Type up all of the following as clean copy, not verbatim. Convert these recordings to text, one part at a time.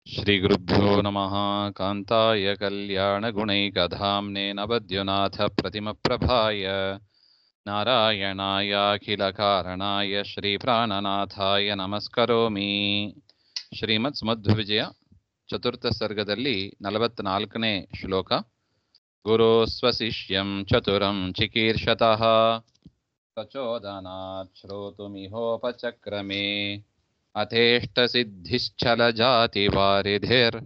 ಶ್ರೀಗುರುಭ್ಯೋ ನಮಃ. ಕಾಂತಾಯ ಕಲ್ಯಾಣಗುಣೈಕಧಾಮ್ನೇ ನವದ್ಯುನಾಥಪ್ರತಿಮಪ್ರಭಾಯ ನಾರಾಯಣಾಯಾಖಿಲಕಾರಣಾಯ ಶ್ರೀಪ್ರಾಣನಾಥಾಯ ನಮಸ್ಕರೋಮಿ. ಶ್ರೀಮತ್ ಸುಮಧ್ವವಿಜಯ ಚತುರ್ಥ ಸರ್ಗದಲ್ಲಿ 44ನೇ ಶ್ಲೋಕ. ಗುರು ಸ್ವಶಿಷ್ಯಂ ಚತುರಂ ಚಿಕೀರ್ಷತಃ ಪ್ರಚೋದನಾತ್ ಶ್ರೋತುಮಿಹೋಪಚಕ್ರಮೇ ಅಥೇಷ್ಟಸಿದ್ಧಿಶ್ಚಲಜಾತಿವಾರಿಧಿರ್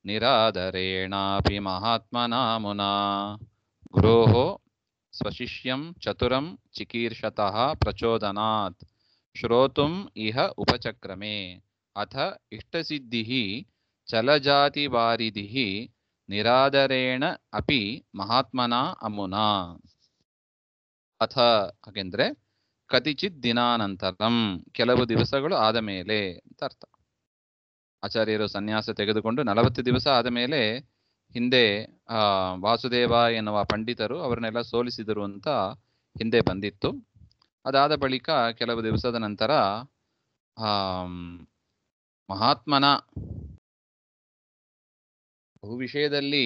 ನಿರಾದರೇಣಾಪಿ ಮಹಾತ್ಮನಾ ಮುನಾ. ಗುರೋಃ ಸ್ವಶಿಷ್ಯಂ ಚತುರಂ ಚಿಕೀರ್ಷತಃ ಪ್ರಚೋದನಾತ್ ಶ್ರೋತುಂ ಇಹ ಉಪಚಕ್ರಮೇ ಅಥ ಇಷ್ಟಸಿದ್ಧಿಃ ಚಲಜಾತಿವಾರಿಧಿಃ ನಿರಾದರೇಣ ಅಪಿ ಮಹಾತ್ಮನಾ ಅಮುನಾ. ಅಥ ಹಾಗೆಂದ್ರೆ ಕತಿಚಿತ್ ದಿನಾನಂತರಂ, ಕೆಲವು ದಿವಸಗಳು ಆದ ಮೇಲೆ ಅಂತ ಅರ್ಥ. ಆಚಾರ್ಯರು ಸನ್ಯಾಸ ತೆಗೆದುಕೊಂಡು 40 ದಿವಸ ಆದ ಮೇಲೆ ಹಿಂದೆ ವಾಸುದೇವ ಎನ್ನುವ ಪಂಡಿತರು ಅವರನ್ನೆಲ್ಲ ಸೋಲಿಸಿದರು ಅಂತ ಹಿಂದೆ ಬಂದಿತ್ತು. ಅದಾದ ಬಳಿಕ ಕೆಲವು ದಿವಸದ ನಂತರ ಮಹಾತ್ಮನ ಬಹು ವಿಷಯದಲ್ಲಿ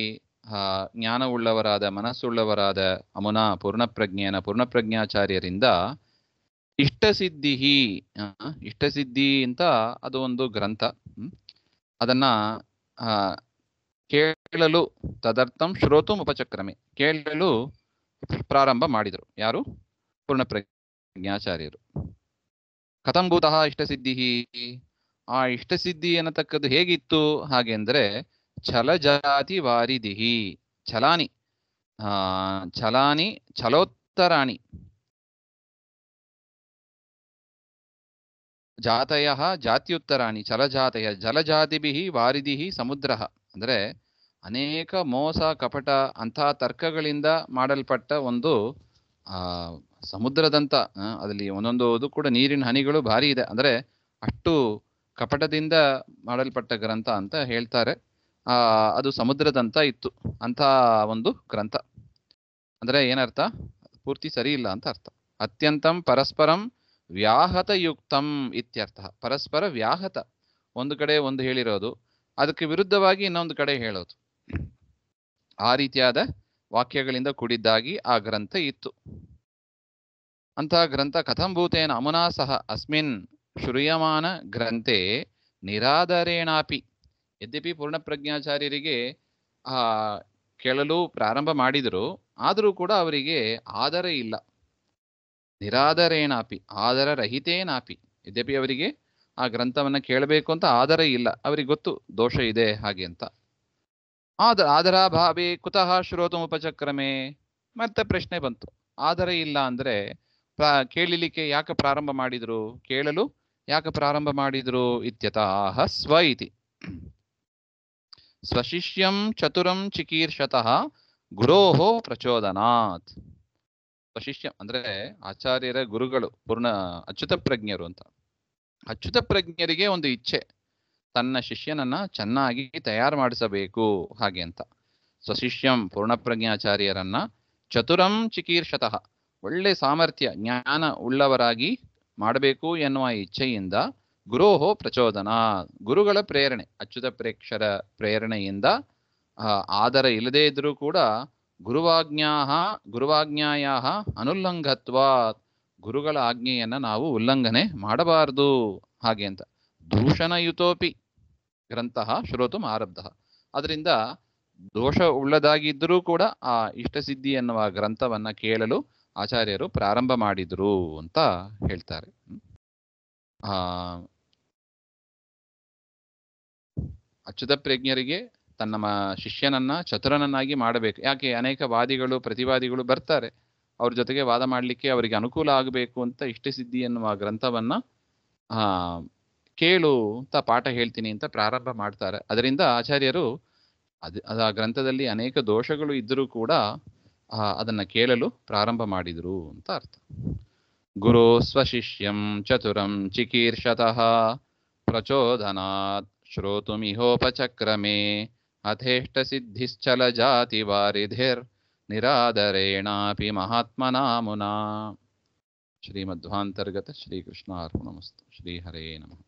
ಜ್ಞಾನವುಳ್ಳವರಾದ ಮನಸ್ಸುಳ್ಳವರಾದ ಅಮುನಾ ಪೂರ್ಣಪ್ರಜ್ಞಾಚಾರ್ಯರಿಂದ ಇಷ್ಟಸಿದ್ಧಿ ಅಂತ ಅದು ಒಂದು ಗ್ರಂಥ. ಅದನ್ನ ಕೇಳಲು ತದರ್ಥಂ ಶ್ರೋತುಂ ಉಪಚಕ್ರಮೆ, ಕೇಳಲು ಪ್ರಾರಂಭ ಮಾಡಿದರು. ಯಾರು? ಪೂರ್ಣಪ್ರಜ್ಞಾಚಾರ್ಯರು. ಕಥಂಭೂತಃ ಇಷ್ಟಸಿದ್ಧಿ, ಆ ಇಷ್ಟಸಿದ್ಧಿ ಅನ್ನತಕ್ಕದ್ದು ಹೇಗಿತ್ತು ಹಾಗೆಂದ್ರೆ ಛಲಜಾತಿ ವಾರಿದಿಹಿ, ಛಲಾನಿ ಛಲೋತ್ತರಾಣಿ, ಜಾತಯ ಜಾತ್ಯುತ್ತರಾಣಿ, ಛಲಜಾತಯ ಜಲಜಾತಿಭಿಃ ವಾರಿದಿಃ ಸಮುದ್ರಃ. ಅಂದರೆ ಅನೇಕ ಮೋಸ ಕಪಟ ಅಂಥ ತರ್ಕಗಳಿಂದ ಮಾಡಲ್ಪಟ್ಟ ಒಂದು ಸಮುದ್ರದಂತ, ಅದರಲ್ಲಿ ಒಂದೊಂದು ಕೂಡ ನೀರಿನ ಹನಿಗಳು ಭಾರಿ ಇದೆ. ಅಂದರೆ ಅಷ್ಟು ಕಪಟದಿಂದ ಮಾಡಲ್ಪಟ್ಟ ಗ್ರಂಥ ಅಂತ ಹೇಳ್ತಾರೆ. ಅದು ಸಮುದ್ರದಂತ ಇತ್ತು ಅಂಥ ಒಂದು ಗ್ರಂಥ. ಅಂದರೆ ಏನರ್ಥ? ಪೂರ್ತಿ ಸರಿ ಇಲ್ಲ ಅಂತ ಅರ್ಥ. ಅತ್ಯಂತಂ ಪರಸ್ಪರಂ ವ್ಯಾಹತಯುಕ್ತಂ ಇತ್ಯರ್ಥ. ಪರಸ್ಪರ ವ್ಯಾಹತ, ಒಂದು ಕಡೆ ಒಂದು ಹೇಳಿರೋದು, ಅದಕ್ಕೆ ವಿರುದ್ಧವಾಗಿ ಇನ್ನೊಂದು ಕಡೆ ಹೇಳೋದು, ಆ ರೀತಿಯಾದ ವಾಕ್ಯಗಳಿಂದ ಕೂಡಿದ್ದಾಗಿ ಆ ಗ್ರಂಥ ಇತ್ತು. ಅಂತಹ ಗ್ರಂಥ ಕಥಂಭೂತೇನ ಅಮುನಾ ಸಹ ಅಸ್ಮಿನ್ ಶ್ರೂಯಮಾನ ಗ್ರಂಥೆ ನಿರಾದರೇಣಾಪಿ. ಯದ್ಯಪಿ ಪೂರ್ಣಪ್ರಜ್ಞಾಚಾರ್ಯರಿಗೆ ಕೇಳಲು ಪ್ರಾರಂಭ ಮಾಡಿದರು, ಆದರೂ ಕೂಡ ಅವರಿಗೆ ಆದರ ಇಲ್ಲ. ನಿರಾದರೇಣಾಪಿ, ಆದರ ರಹಿತೇನಾಪಿ. ಯದ್ಯಪಿ ಅವರಿಗೆ ಆ ಗ್ರಂಥವನ್ನು ಕೇಳಬೇಕು ಅಂತ ಆದರ ಇಲ್ಲ, ಅವರಿಗೆ ಗೊತ್ತು ದೋಷ ಇದೆ ಹಾಗೆ ಅಂತ. ಆದರಾಭಾವೇ ಕುತಃ ಶ್ರೋತುಂ ಉಪಚಕ್ರಮೇ. ಮತ್ತೆ ಪ್ರಶ್ನೆ ಬಂತು, ಆದರ ಇಲ್ಲ ಅಂದ್ರೆ ಕೇಳಲಿಕ್ಕೆ ಯಾಕೆ ಪ್ರಾರಂಭ ಮಾಡಿದ್ರು, ಕೇಳಲು ಯಾಕೆ ಪ್ರಾರಂಭ ಮಾಡಿದ್ರು? ಇತ್ಯತಃ ಸ್ವ ಇತಿ ಸ್ವಶಿಷ್ಯಂ ಚತುರಂ ಚಿಕೀರ್ಷತಃ ಗುರೋಃ ಪ್ರಚೋದನಾತ್. ಸ್ವಶಿಷ್ಯಂ ಅಂದ್ರೆ ಆಚಾರ್ಯರ ಗುರುಗಳು, ಪೂರ್ಣ ಅಚ್ಯುತ ಪ್ರಜ್ಞರು ಅಂತ. ಅಚ್ಯುತ ಪ್ರಜ್ಞರಿಗೆ ಒಂದು ಇಚ್ಛೆ, ತನ್ನ ಶಿಷ್ಯನನ್ನ ಚೆನ್ನಾಗಿ ತಯಾರು ಮಾಡಿಸಬೇಕು ಹಾಗೆ ಅಂತ. ಸ್ವಶಿಷ್ಯಂ ಪೂರ್ಣಪ್ರಜ್ಞಾಚಾರ್ಯರನ್ನ ಚತುರಂ ಚಿಕೀರ್ಷತಃ, ಒಳ್ಳೆ ಸಾಮರ್ಥ್ಯ ಜ್ಞಾನ ಉಳ್ಳವರಾಗಿ ಮಾಡಬೇಕು ಎನ್ನುವ ಇಚ್ಛೆಯಿಂದ ಗುರೋಃ ಪ್ರಚೋದನ, ಗುರುಗಳ ಪ್ರೇರಣೆ, ಅಚ್ಯುತ ಪ್ರೇಕ್ಷರ ಪ್ರೇರಣೆಯಿಂದ, ಆದರ ಇಲ್ಲದೇ ಇದ್ರೂ ಕೂಡ ಗುರುವಾಜ್ಞಾಯ ಅನುಲ್ಲಂಘತ್ವಾತ್, ಗುರುಗಳ ಆಜ್ಞೆಯನ್ನ ನಾವು ಉಲ್ಲಂಘನೆ ಮಾಡಬಾರದು ಹಾಗೆ ಅಂತ. ದೂಷಣಯುತೋಪಿ ಗ್ರಂಥ ಶ್ರೋತುಂ ಆರಬ್ಧ, ಅದರಿಂದ ದೋಷ ಉಳ್ಳದಾಗಿದ್ದರೂ ಕೂಡ ಆ ಇಷ್ಟಸಿದ್ಧಿ ಎನ್ನುವ ಗ್ರಂಥವನ್ನ ಕೇಳಲು ಆಚಾರ್ಯರು ಪ್ರಾರಂಭ ಮಾಡಿದ್ರು ಅಂತ ಹೇಳ್ತಾರೆ. ಅಚ್ಯುತ ಪ್ರಜ್ಞರಿಗೆ ತನ್ನ ಶಿಷ್ಯನನ್ನ ಚತುರನನ್ನಾಗಿ ಮಾಡಬೇಕು. ಯಾಕೆ? ಅನೇಕ ವಾದಿಗಳು ಪ್ರತಿವಾದಿಗಳು ಬರ್ತಾರೆ, ಅವ್ರ ಜೊತೆಗೆ ವಾದ ಮಾಡಲಿಕ್ಕೆ ಅವರಿಗೆ ಅನುಕೂಲ ಆಗಬೇಕು ಅಂತ ಇಷ್ಟಸಿದ್ಧಿ ಎನ್ನುವ ಗ್ರಂಥವನ್ನ ಕೇಳು ಅಂತ ಪಾಠ ಹೇಳ್ತೀನಿ ಅಂತ ಪ್ರಾರಂಭ ಮಾಡ್ತಾರೆ. ಅದರಿಂದ ಆಚಾರ್ಯರು ಆ ಗ್ರಂಥದಲ್ಲಿ ಅನೇಕ ದೋಷಗಳು ಇದ್ದರೂ ಕೂಡ ಅದನ್ನ ಕೇಳಲು ಪ್ರಾರಂಭ ಮಾಡಿದ್ರು ಅಂತ ಅರ್ಥ. ಗುರು ಸ್ವಶಿಷ್ಯಂ ಚತುರಂ ಚಿಕೀರ್ಷತಃ ಪ್ರಚೋದನಾತ್ ಶ್ರೋತುಮಿಹೋಪಚಕ್ರಮೇ ಅಥೇಷ್ಟಸಿದ್ಧಿಶ್ಚಲಜಾತಿವಾರಿಧಿರ್ ನಿರಾದರೇಣಾಪಿ ಮಹಾತ್ಮನಾ ಮುನಾ. ಶ್ರೀಮಧ್ವಾಂತರ್ಗತ ಶ್ರೀಕೃಷ್ಣಾರ್ಪಣಮಸ್ತು. ಶ್ರೀಹರೇ ನಮಃ.